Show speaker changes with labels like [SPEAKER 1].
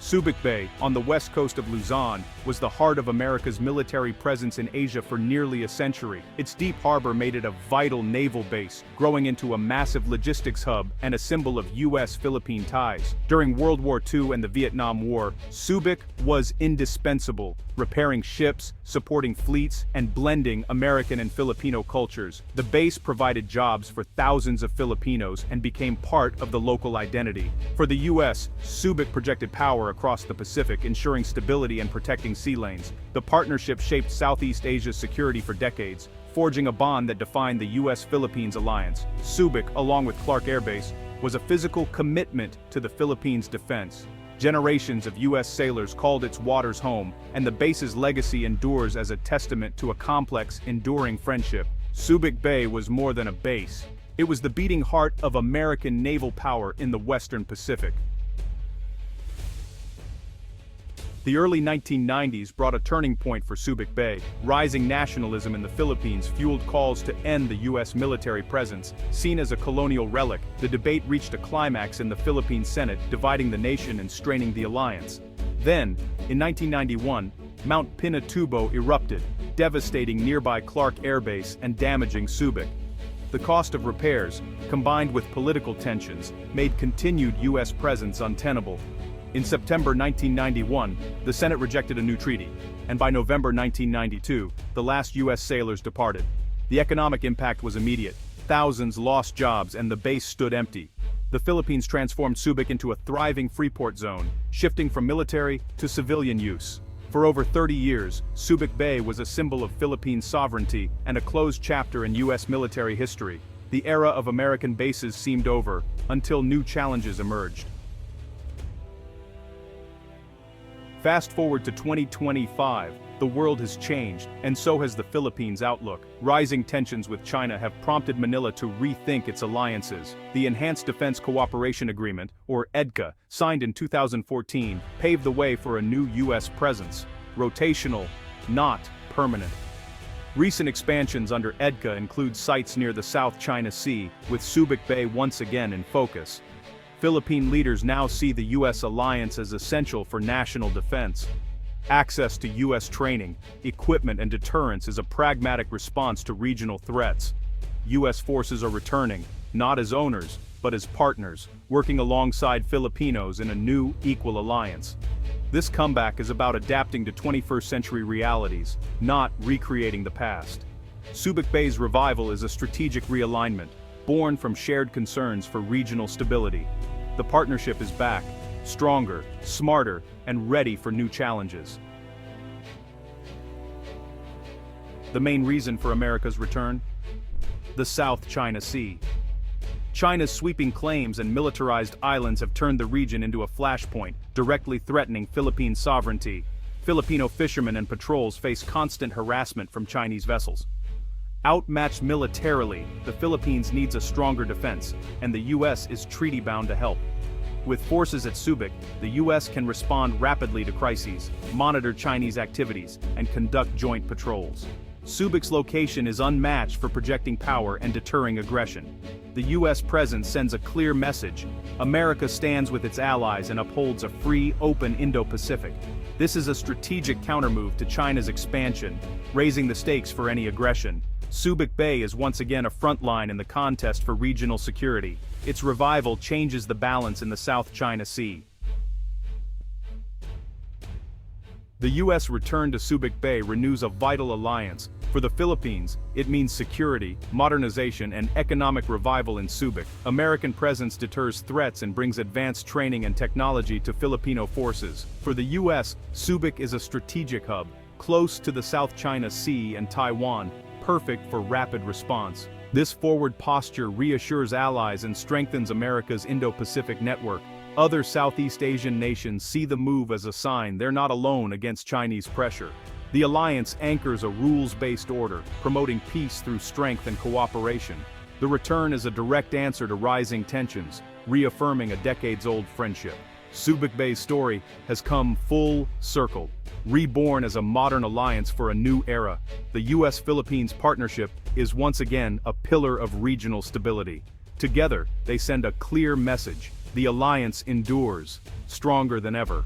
[SPEAKER 1] Subic Bay, on the west coast of Luzon, was the heart of America's military presence in Asia for nearly a century. Its deep harbor made it a vital naval base, growing into a massive logistics hub and a symbol of U.S.-Philippine ties. During World War II and the Vietnam War, Subic was indispensable, repairing ships, supporting fleets, and blending American and Filipino cultures. The base provided jobs for thousands of Filipinos and became part of the local identity. For the U.S., Subic projected power across the Pacific, ensuring stability and protecting sea lanes. The partnership shaped Southeast Asia's security for decades, forging a bond that defined the U.S.-Philippines alliance. Subic, along with Clark Air Base, was a physical commitment to the Philippines' defense. Generations of U.S. sailors called its waters home, and the base's legacy endures as a testament to a complex, enduring friendship. Subic Bay was more than a base. It was the beating heart of American naval power in the Western Pacific. The early 1990s brought a turning point for Subic Bay. Rising nationalism in the Philippines fueled calls to end the U.S. military presence. Seen as a colonial relic, the debate reached a climax in the Philippine Senate, dividing the nation and straining the alliance. Then, in 1991, Mount Pinatubo erupted, devastating nearby Clark Air Base and damaging Subic. The cost of repairs, combined with political tensions, made continued U.S. presence untenable. In September 1991, the Senate rejected a new treaty, and by November 1992, the last U.S. sailors departed. The economic impact was immediate. Thousands lost jobs and the base stood empty. The Philippines transformed Subic into a thriving freeport zone, shifting from military to civilian use. For over 30 years, Subic Bay was a symbol of Philippine sovereignty and a closed chapter in U.S. military history. The era of American bases seemed over, until new challenges emerged. Fast forward to 2025, the world has changed, and so has the Philippines' outlook. Rising tensions with China have prompted Manila to rethink its alliances. The Enhanced Defense Cooperation Agreement, or EDCA, signed in 2014, paved the way for a new U.S. presence. Rotational, not permanent. Recent expansions under EDCA include sites near the South China Sea, with Subic Bay once again in focus. Philippine leaders now see the U.S. alliance as essential for national defense. Access to U.S. training, equipment and deterrence is a pragmatic response to regional threats. U.S. forces are returning, not as owners, but as partners, working alongside Filipinos in a new, equal alliance. This comeback is about adapting to 21st century realities, not recreating the past. Subic Bay's revival is a strategic realignment, born from shared concerns for regional stability. The partnership is back, stronger, smarter, and ready for new challenges. The main reason for America's return? The South China Sea. China's sweeping claims and militarized islands have turned the region into a flashpoint, directly threatening Philippine sovereignty. Filipino fishermen and patrols face constant harassment from Chinese vessels. Outmatched militarily, the Philippines needs a stronger defense, and the U.S. is treaty-bound to help. With forces at Subic, the U.S. can respond rapidly to crises, monitor Chinese activities, and conduct joint patrols. Subic's location is unmatched for projecting power and deterring aggression. The U.S. presence sends a clear message: America stands with its allies and upholds a free, open Indo-Pacific. This is a strategic countermove to China's expansion, raising the stakes for any aggression. Subic Bay is once again a front line in the contest for regional security. Its revival changes the balance in the South China Sea. The U.S. return to Subic Bay renews a vital alliance. For the Philippines, it means security, modernization, and economic revival in Subic. American presence deters threats and brings advanced training and technology to Filipino forces. For the U.S., Subic is a strategic hub, close to the South China Sea and Taiwan, perfect for rapid response. This forward posture reassures allies and strengthens America's Indo-Pacific network. Other Southeast Asian nations see the move as a sign they're not alone against Chinese pressure. The alliance anchors a rules-based order, promoting peace through strength and cooperation. The return is a direct answer to rising tensions, reaffirming a decades-old friendship. Subic Bay's story has come full circle. Reborn as a modern alliance for a new era, the U.S.-Philippines partnership is once again a pillar of regional stability. Together, they send a clear message: the alliance endures, stronger than ever.